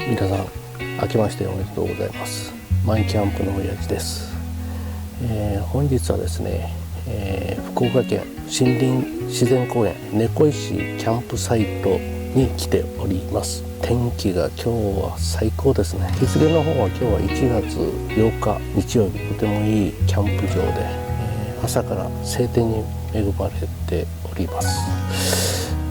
皆さん明けましておめでとうございます。マイキャンプの親父です。本日はですね、福岡県森林自然公園猫石キャンプサイトに来ております。天気が今日は最高ですね。日付の方は今日は1月8日日曜日、とてもいいキャンプ場で、朝から晴天に恵まれております。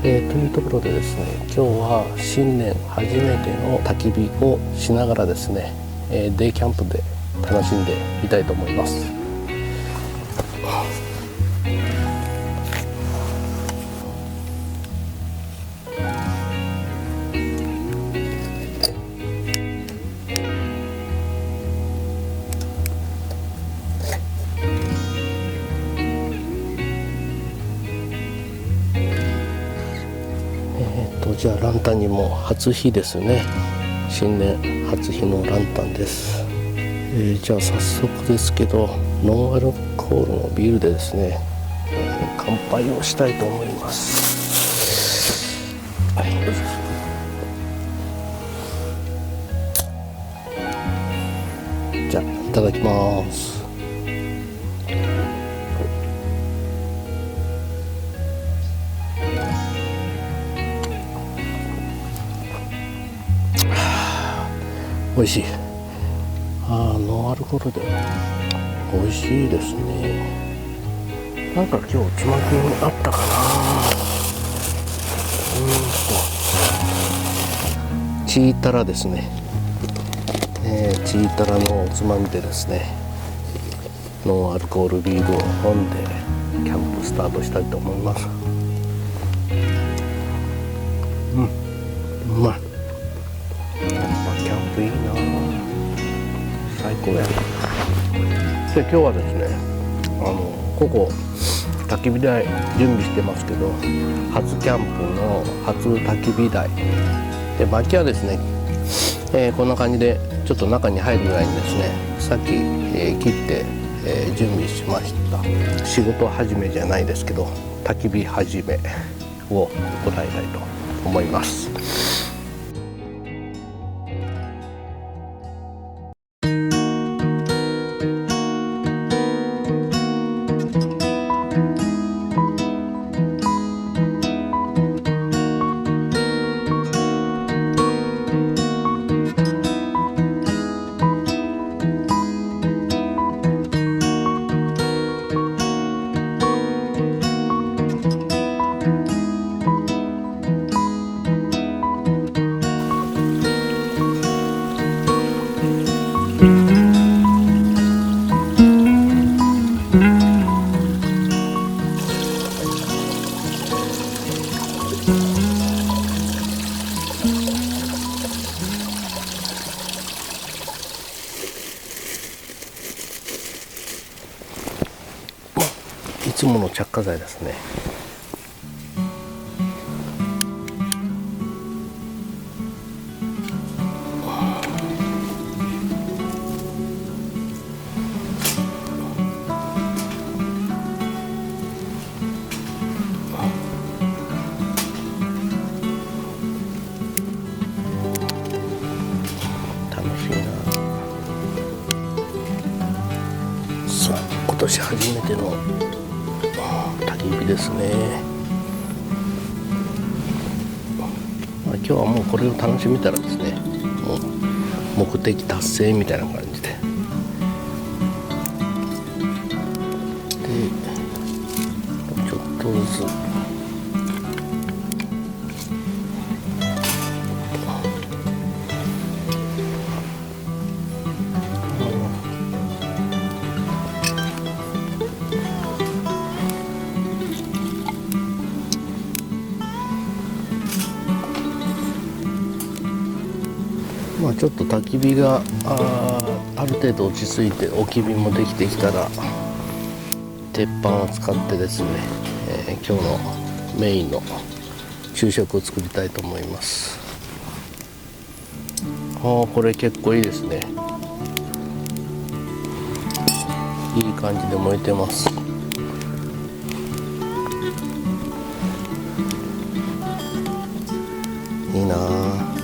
というところでですね、今日は新年初めての焚き火をしながらですね、デイキャンプで楽しんでみたいと思います。じゃあランタンにも初火ですね。新年初火のランタンです。じゃあ早速ですけど、ノンアルコールのビールでですね、乾杯をしたいと思います。はい、じゃあいただきます。美味しい。ノンアルコールで美味しいですね。なんか今日ちまきあったかな。チータラですね。チータラのおつまみでですね、ノンアルコールビールを飲んでキャンプスタートしたいと思います。うまい。キャンプいいな、最高や。で今日はですね、ここ焚き火台準備してますけど、初キャンプの初焚き火台で、薪はですね、こんな感じでちょっと中に入るぐらいにですね、さっき、切って、準備しました。仕事始めじゃないですけど、焚き火始めを行いたいと思います。いつもの着火剤ですね。楽しいな。そう、今年初めての焚き火ですね。今日はもうこれを楽しめたらですね、もう目的達成みたいな感じで、ちょっとずつちょっと焚き火がある程度落ち着いて置き火もできてきたら、鉄板を使ってですね、今日のメインの昼食を作りたいと思います。これ結構いいですね。いい感じで燃えてます。いいなあ。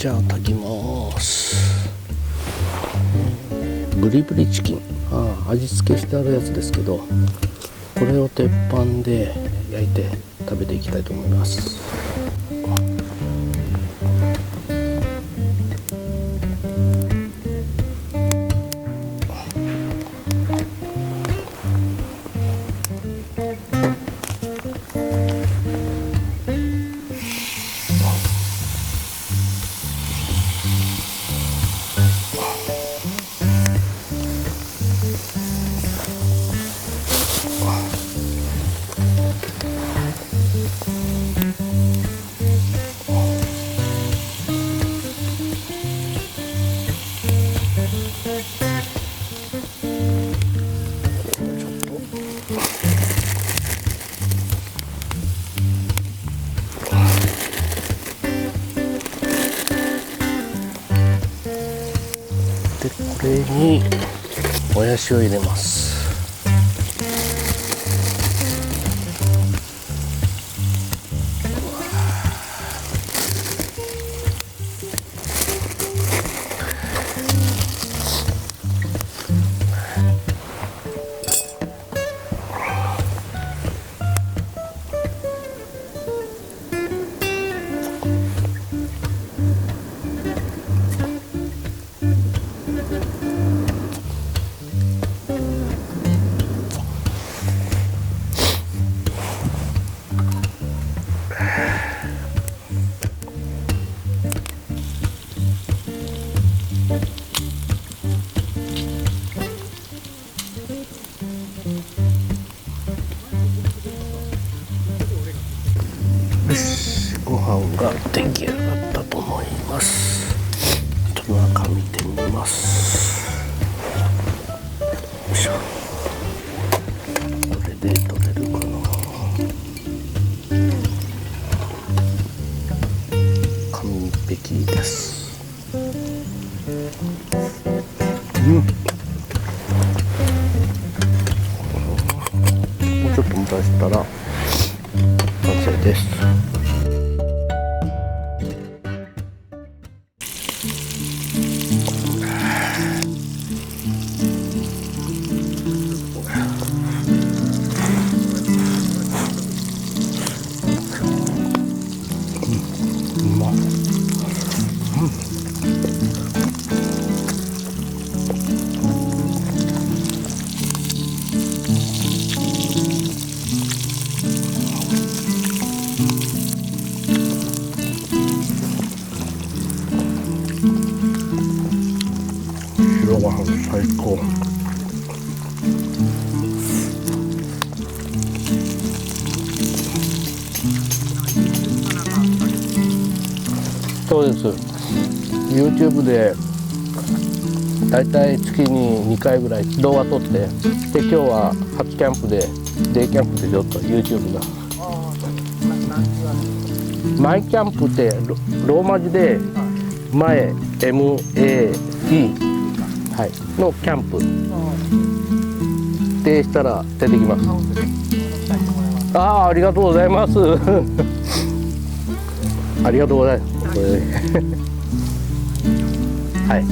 じゃあ炊きます。ブリブリチキン、味付けしてあるやつですけど、これを鉄板で焼いて食べていきたいと思います。でこれにもやしを入れます。ご飯が出来上がったと思います。ちょっと中見てみます。よいしょ。これで取れるかな。完璧です。もうちょっと蒸らしたら完成です。白ご飯最高。そうです。YouTube でだいたい月に2回ぐらい動画撮って、で今日は初キャンプでデイキャンプでちょっと YouTube がマイキャンプってローマ字で前 MAE、はい、のキャンプでしたら出てきます。ありがとうございます。ありがとうございます。はい。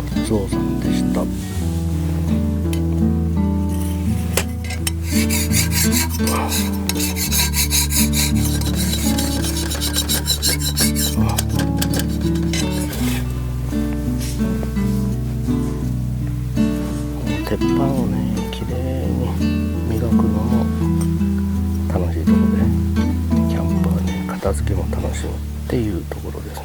ごちそうさんでした。鉄板をね、綺麗に磨くのも楽しいところで、キャンプはね、片付けも楽しむっていうところですね。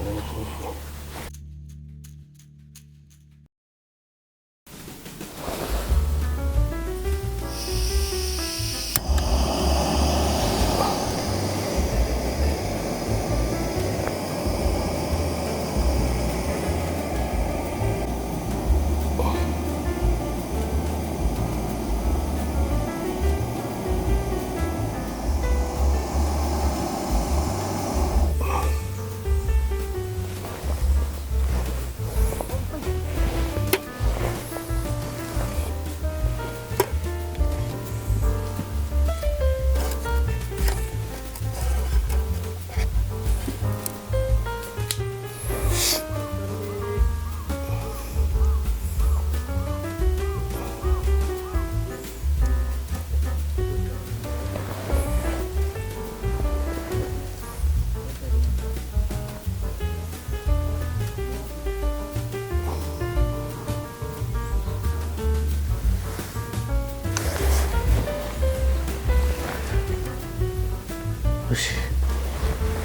よし、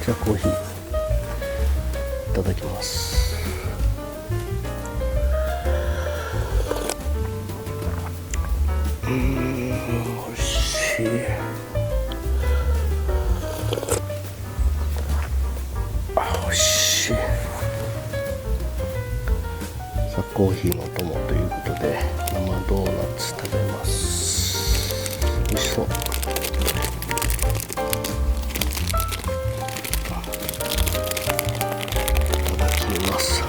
じゃあコーヒーいただきます。おいしい。おいしい。さあコーヒーのお供ということで生ドーナツ食べます。美味しそう。いただきます。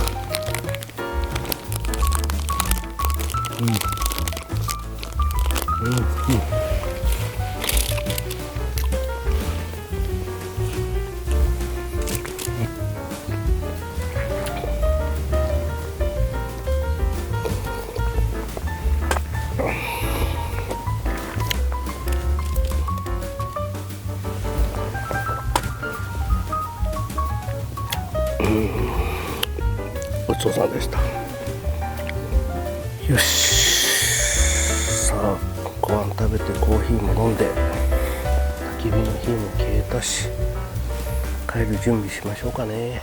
ごちそうさまでした。よし、さあご飯食べてコーヒーも飲んで焚き火の火も消えたし帰る準備しましょうかね。